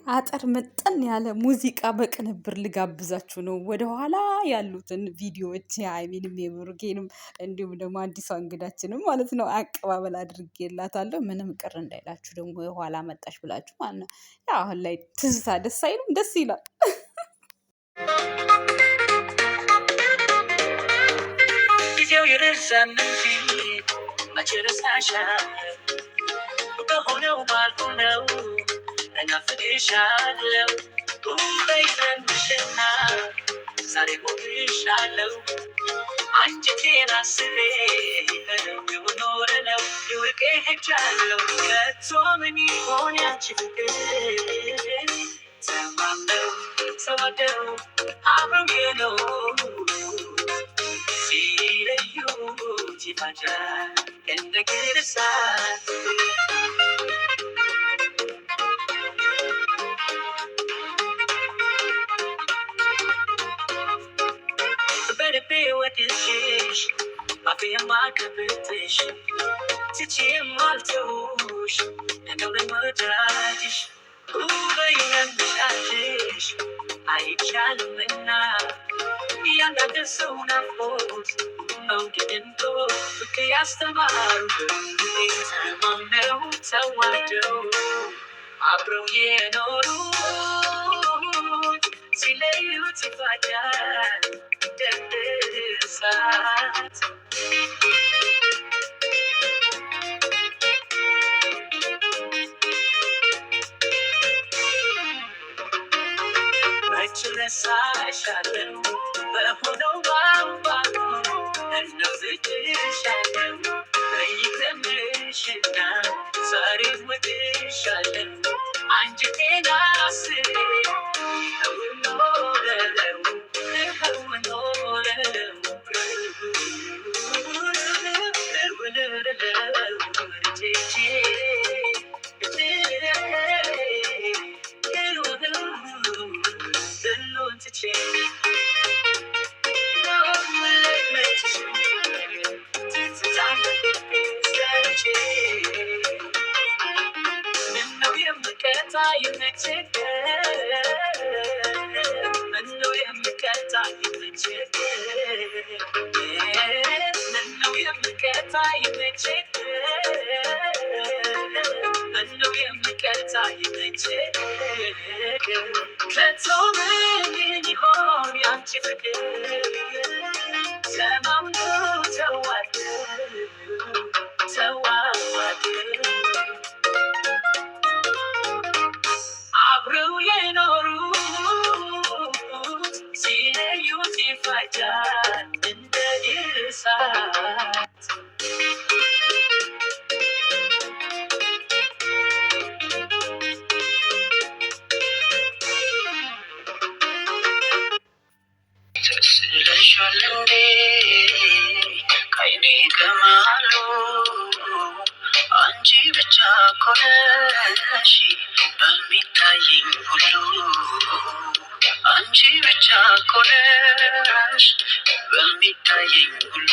አጠር መጠን ያለ ሙዚቃ በቅንብር ልጋብዛችሁ ነው። ወደኋላ ያሉትን ቪዲዮዎች የሀይሚንም የብሩኬንም እንዲሁም ደግሞ አዲሷ እንግዳችንም ማለት ነው አቀባበል አድርጌላታለሁ። ምንም ቅር እንዳይላችሁ ደግሞ የኋላ መጣሽ ብላችሁ ማለት ነው። ያው አሁን ላይ ትዝታ ደስ አይልም? ደስ ይላል። ጊዜው ይረሳል እንጂ መቼ ረሳሻለሁ በሆነው ባልሆነው እናፍቅሻለሁ በይዘንሽና ዛሬ ሞትሻለሁ አንጀቴን አስሬ ኖረ ነው ይውቄ ሄጃለሁ ከቶ ምን ይሆን ያንቺ ፍቅር ተማምነው ተዋደው አብረው የኖሩ ሲለዩት ይፋጃል እንደ ግርሳት በልቤ ወድጄሽ ባፌ የማከብርሽ ትቼ የማልተውሽ እንደው ለመወዳጅሽ በይነምሻልሽ አይቻልምና ያንዳንድ ሰው ናፍቆት መውደድን ፍቅር ያስተማሩ ተማምነው ተዋደው አብረው የኖሩ ሲለዩት ይፋጃል እንደ እሳት መች ረሳሻለሁ በሆነው ባባሉ እንደው ዝችሻለሁ በይዘምሽና ዛሬ ወድሻለሁ አንጀቴን አስሬ አብረው የኖሩ ሲለዩት ይፋጃል እንደ እሳት ተስለሻል እንዴ ከዓይኔ ከመሃሉ አንቺ ብቻ ኮነሽ በሚታየኝ ሁሉ አንቺ ብቻ ኮነሽ በሚታየኝ ሁሉ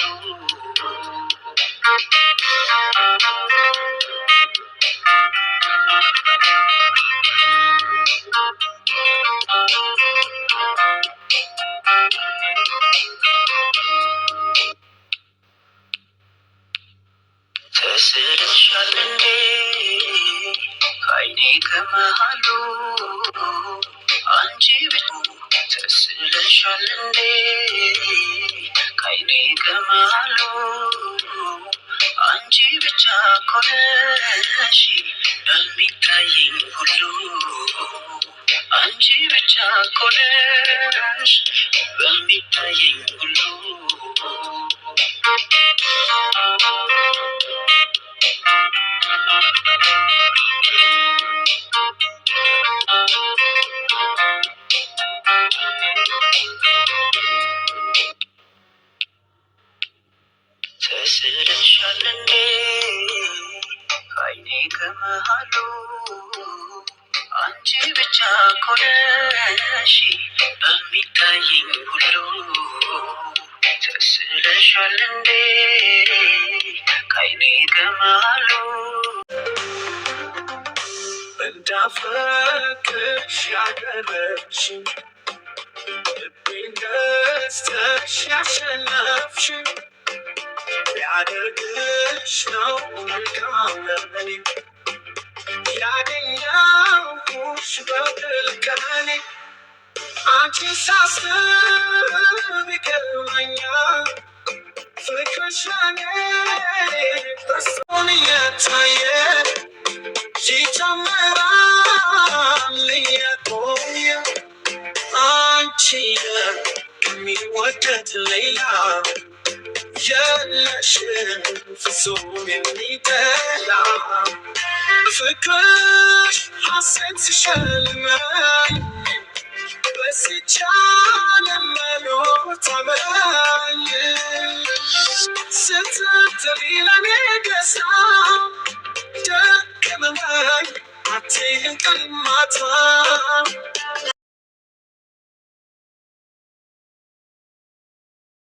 ተስለሻል እንዴ ከዓይኔ ከመሃሉ አንቺ ብቻ ተስለሻል እንዴ ከዓይኔ ከመሃሉ አንቺ ብቻ ኮነሽ በሚታየኝ ሁሉ አንቺ ብቻ ኮነሽ በሚታየኝ ሁሉ ተስለሻል እንዴ ከዓይኔ ከመሃሉ አንቺ ብቻ ኮነሽ በሚታየኝ ሁሉ ተስለሻል እንዴ ከዓይኔ ከመሃሉ እንደ እንዳፈቅርሽ ያደረግሽኝ ልቤን ገዝተሽ ያሸነፍሽኝ ቢያደርግሽ ነው መልካም ለእኔ ያገኘሁሽ በድል ቀኔ አንቺን ሳስብ ይገርመኛል ፍቅርሽ ለኔ በስቶን እየታየ ይጨምራል እየቆየ አንቺ ከሚወደድ ሌላ የለሽም ፍጹም የሚጠላ ፍቅርሽ ሐሴት ሲሸልመኝ በዚች ዓለም መኖር ታመኝ ስትጥሪ ለኔ ገዛ ደከመኝ አትይን ቀን ማታ